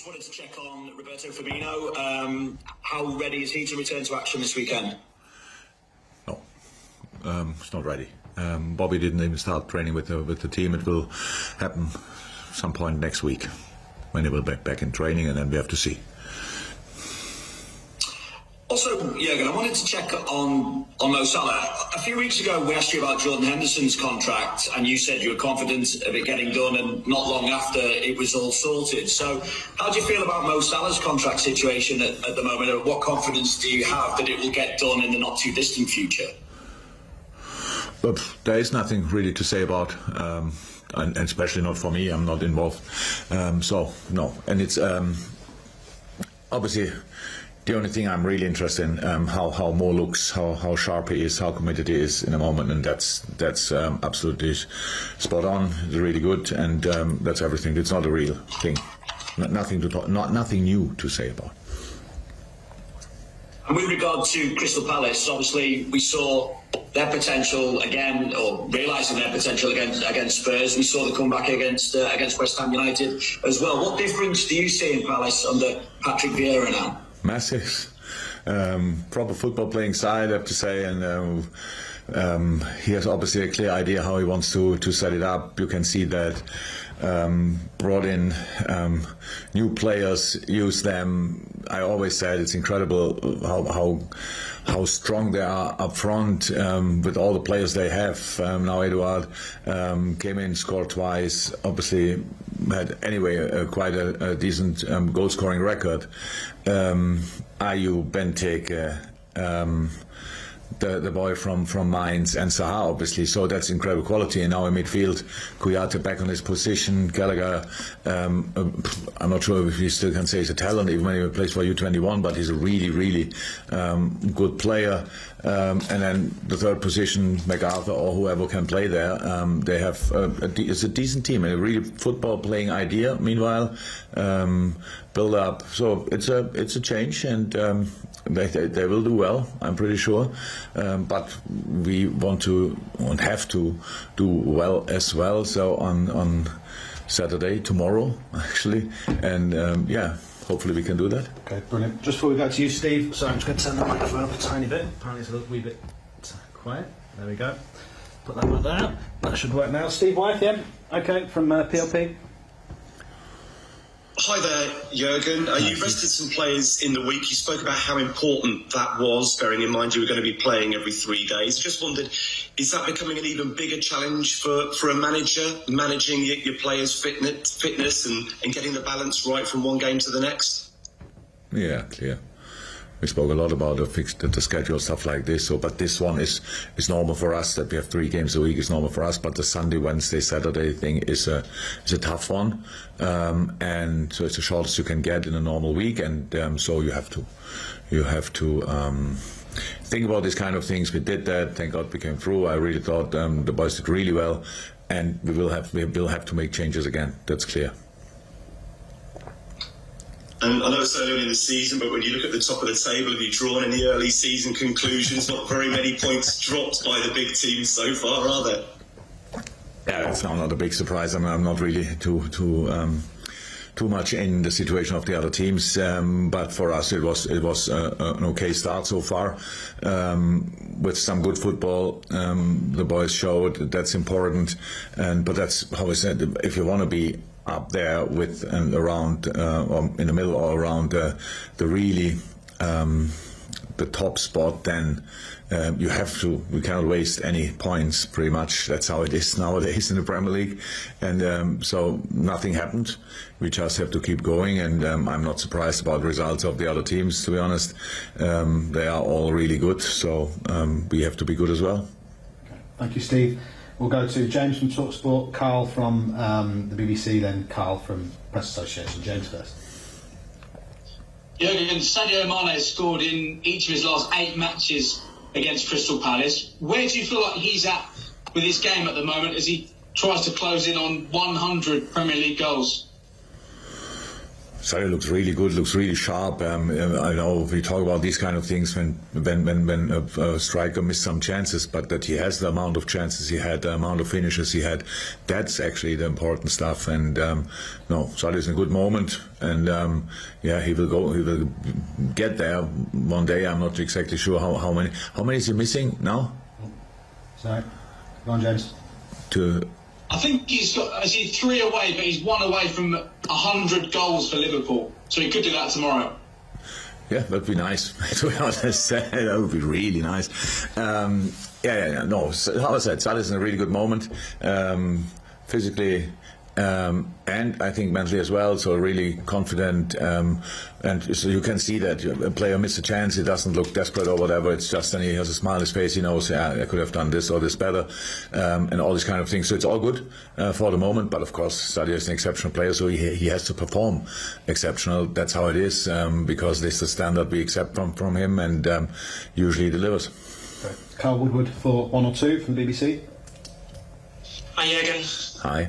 just wanted to check on Roberto Firmino. How ready is he to return to action this weekend? No, it's not ready. Bobby didn't even start training with the team. It will happen some point next week when he will be back in training, and then we have to see. Also, Jürgen, I wanted to check on Mo Salah. A few weeks ago, we asked you about Jordan Henderson's contract, and you said you were confident of it getting done, and not long after, it was all sorted. So how do you feel about Mo Salah's contract situation at the moment, and what confidence do you have that it will get done in the not-too-distant future? But there is nothing really to say about, and especially not for me. I'm not involved. So, no. And it's obviously the only thing I'm really interested in, how Mo looks, how sharp he is, how committed he is in a moment, and that's absolutely spot on. It's really good, and that's everything. It's not a real thing. Nothing to talk, nothing new to say about. And with regard to Crystal Palace, obviously we saw their potential again, or realising their potential against Spurs. We saw the comeback against West Ham United as well. What difference do you see in Palace under Patrick Vieira now? Massive. Proper football playing side, I have to say, and he has obviously a clear idea how he wants to set it up. You can see that brought in new players, use them. I always said it's incredible how strong they are up front with all the players they have. Now Eduard came in, scored twice, obviously had anyway quite a decent goal scoring record. Ayew, Benteke, the boy from Mainz, and Zaha, obviously, so that's incredible quality. And now in midfield, Kouyaté back on his position, Gallagher, I'm not sure if you still can say he's a talent, even when he plays for U21, but he's a really good player. And then the third position, MacArthur or whoever can play there, they have it's a decent team, a really football playing idea. Meanwhile, build up, so it's a change, and they will do well, I'm pretty sure, but we want to and have to do well as well. So on Saturday, tomorrow actually, and hopefully we can do that. Okay, brilliant. Just before we go to you, Steve, so I'm just going to turn the microphone up a tiny bit. Apparently it's a little wee bit quiet. There we go. Put that right there. That should work now. Steve Wyeth, yeah? Okay, from PLP. Hi there, Jürgen. You rested some players in the week. You spoke about how important that was, bearing in mind you were going to be playing every 3 days. Just wondered, is that becoming an even bigger challenge for a manager, managing your players' fitness and getting the balance right from one game to the next? Yeah, clear. We spoke a lot about the schedule, stuff like this. So, but this one is normal for us. That we have 3 games a week is normal for us. But the Sunday, Wednesday, Saturday thing is a tough one, and so it's the shortest you can get in a normal week. And so you have to think about these kind of things. We did that. Thank God we came through. I really thought the boys did really well, and we will have to make changes again. That's clear. And I know it's early in the season, but when you look at the top of the table, have you drawn any early season conclusions? Not very many points dropped by the big teams so far, are there? Yeah, it's not a big surprise. I'm not really too much in the situation of the other teams, but for us it was an okay start so far, with some good football. The boys showed that's important, but that's how I said. If you want to be up there with and around, or in the middle or around the really the top spot, then you have to. We cannot waste any points. Pretty much, that's how it is nowadays in the Premier League, and so nothing happened. We just have to keep going, and I'm not surprised about the results of the other teams. To be honest, they are all really good, so we have to be good as well. Okay. Thank you, Steve. We'll go to James from TalkSport, Carl from the BBC, then Carl from Press Association. James first. Jürgen, Sadio Mane scored in each of his last 8 matches against Crystal Palace. Where do you feel like he's at with his game at the moment as he tries to close in on 100 Premier League goals? Sadio looks really good, looks really sharp. I know we talk about these kind of things when a striker missed some chances, but that he has the amount of chances he had, the amount of finishes he had, that's actually the important stuff. And Sadio is in a good moment, and he will get there one day. I'm not exactly sure how many is he missing now? Sorry, go on, James. I think he's got 3 away, but he's 1 away from 100 goals for Liverpool. So he could do that tomorrow. Yeah, that'd be nice. To be honest, that would be really nice. No, how I said, Salah's in a really good moment, physically, and I think mentally as well. So really confident, and so you can see that a player missed a chance. He doesn't look desperate or whatever. It's just then he has a smile on his face. He knows, I could have done this or this better, and all these kind of things. So it's all good for the moment. But of course, Sadio is an exceptional player, so he has to perform exceptional. That's how it is, because this is the standard we accept from him, and usually he delivers. Okay. Carl Woodward for 1 or 2 from the BBC. Hi, Jürgen. Hi.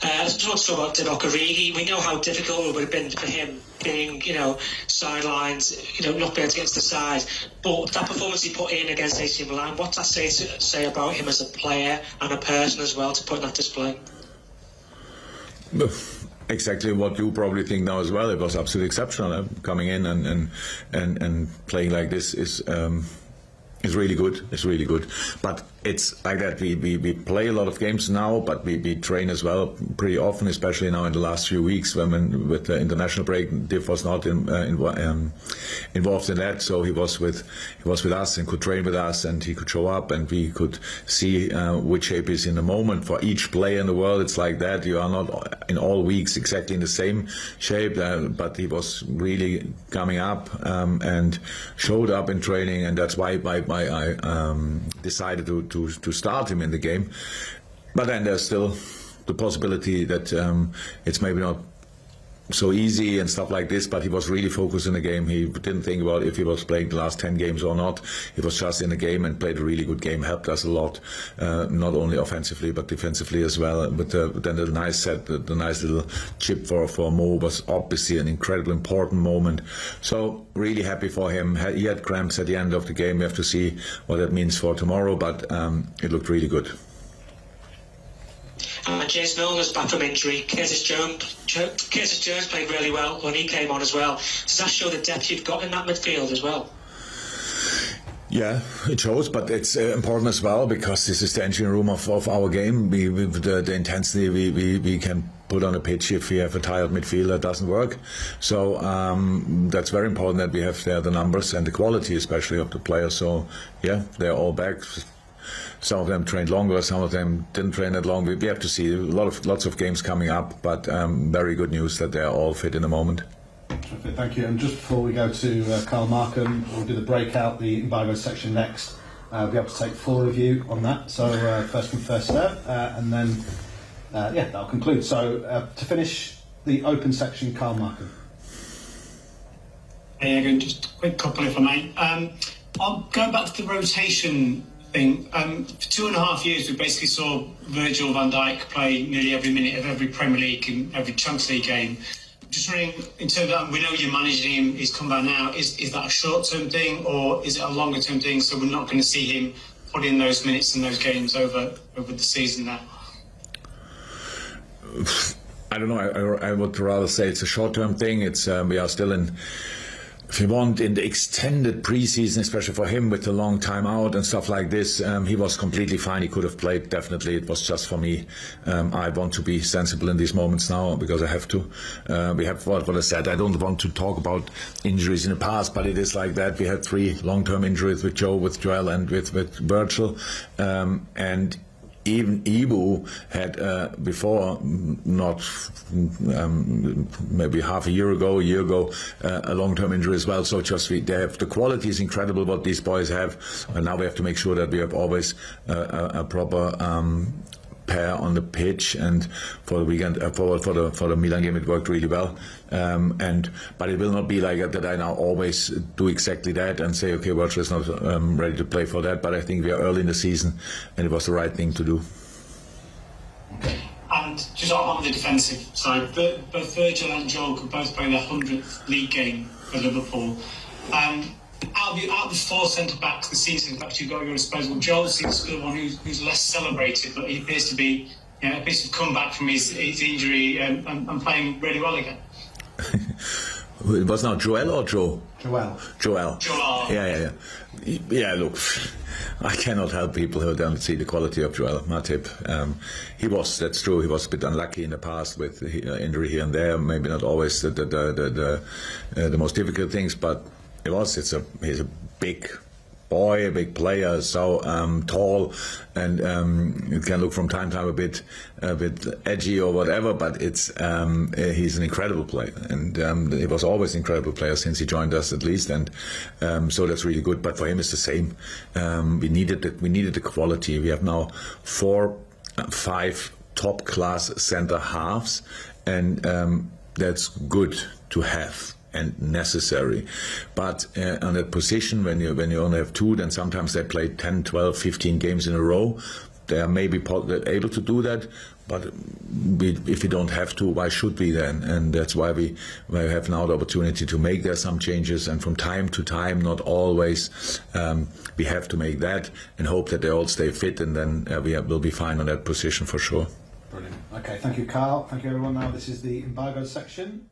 I just want to talk about Divock Origi. We know how difficult it would have been for him being, sidelines, not being able to get to the side. But that performance he put in against AC Milan, what's that say about him as a player and a person as well to put in that display? Exactly what you probably think now as well. It was absolutely exceptional. Coming in and playing like this is really good. It's really good. But it's like that. We play a lot of games now, but we train as well pretty often, especially now in the last few weeks when with the international break, Div was not involved in that. So he was with us and could train with us, and he could show up, and we could see which shape he's in the moment. For each player in the world, it's like that. You are not in all weeks exactly in the same shape, but he was really coming up and showed up in training, and that's why I decided to start him in the game. But then there's still the possibility that it's maybe not so easy and stuff like this, but he was really focused in the game. He didn't think about if he was playing the last 10 games or not. He was just in the game and played a really good game, helped us a lot, not only offensively but defensively as well. But then the nice little chip for Mo was obviously an incredibly important moment. So really happy for him. He had cramps at the end of the game. We have to see what that means for tomorrow, but it looked really good. James Milner's back from injury. Curtis Jones played really well when he came on as well. Does that show the depth you've got in that midfield as well? Yeah, it shows, but it's important as well because this is the engine room of our game. With the intensity we can put on a pitch if we have a tired midfielder, it doesn't work. So that's very important that we have there the numbers and the quality, especially of the players. So yeah, they're all back. Some of them trained longer, some of them didn't train that long. We have to see lots of games coming up, but very good news that they're all fit in the moment. Terrific, thank you. And just before we go to Carl Markham, we'll do the breakout, the embargo section next. We'll be able to take 4 of you on that. So first come, first serve, and then that'll conclude. So to finish the open section, Carl Markham. Hey, again, just a quick couple if I may. I'll go back to the rotation thing. For 2.5 years, we basically saw Virgil van Dijk play nearly every minute of every Premier League and every Champions League game. Just wondering, in terms of, we know you're managing him, he's come back now, is that a short-term thing or is it a longer-term thing, so we're not going to see him put in those minutes in those games over the season now? I don't know, I would rather say it's a short-term thing. It's we are still in, if you want, in the extended preseason, especially for him with the long time out and stuff like this, he was completely fine. He could have played, definitely. It was just for me. I want to be sensible in these moments now because I have to. We have what I said. I don't want to talk about injuries in the past, but it is like that. We had 3 long-term injuries with Joe, with Joel, and with Virgil, and even Ibu had before, not maybe half a year ago, a long-term injury as well. So just the quality is incredible what these boys have, and now we have to make sure that we have always a proper pair on the pitch. And for the weekend, for the Milan game, it worked really well. But it will not be like that I now always do exactly that and say, okay, Virgil is not ready to play for that. But I think we are early in the season, and it was the right thing to do. And and just on the defensive side, both Virgil and Joel could both play their 100th league game for Liverpool. Out of the four centre-backs, the season that you've got at your disposal, Joel seems to be the one who's less celebrated, but he appears to be, appears to have come back from his injury and playing really well again. It was now Joel or Joe? Joel. Yeah, look, I cannot help people who don't see the quality of Joel Matip. That's true, he was a bit unlucky in the past with injury here and there, maybe not always the most difficult things, but he's a big boy, a big player, so tall, and it can look from time to time a bit edgy or whatever, but he's an incredible player, and he was always an incredible player since he joined us at least, and so that's really good. But for him it's the same. We needed the quality. We have now 4-5 top class centre halves, and that's good to have and necessary, but on that position, when you only have two, then sometimes they play 10, 12, 15 games in a row. They are maybe able to do that, but if we don't have to, why should we then? And that's why we have now the opportunity to make there some changes, and from time to time, not always, we have to make that and hope that they all stay fit, and then we'll be fine on that position for sure. Brilliant. Okay, thank you, Carl. Thank you, everyone. Now this is the embargo section.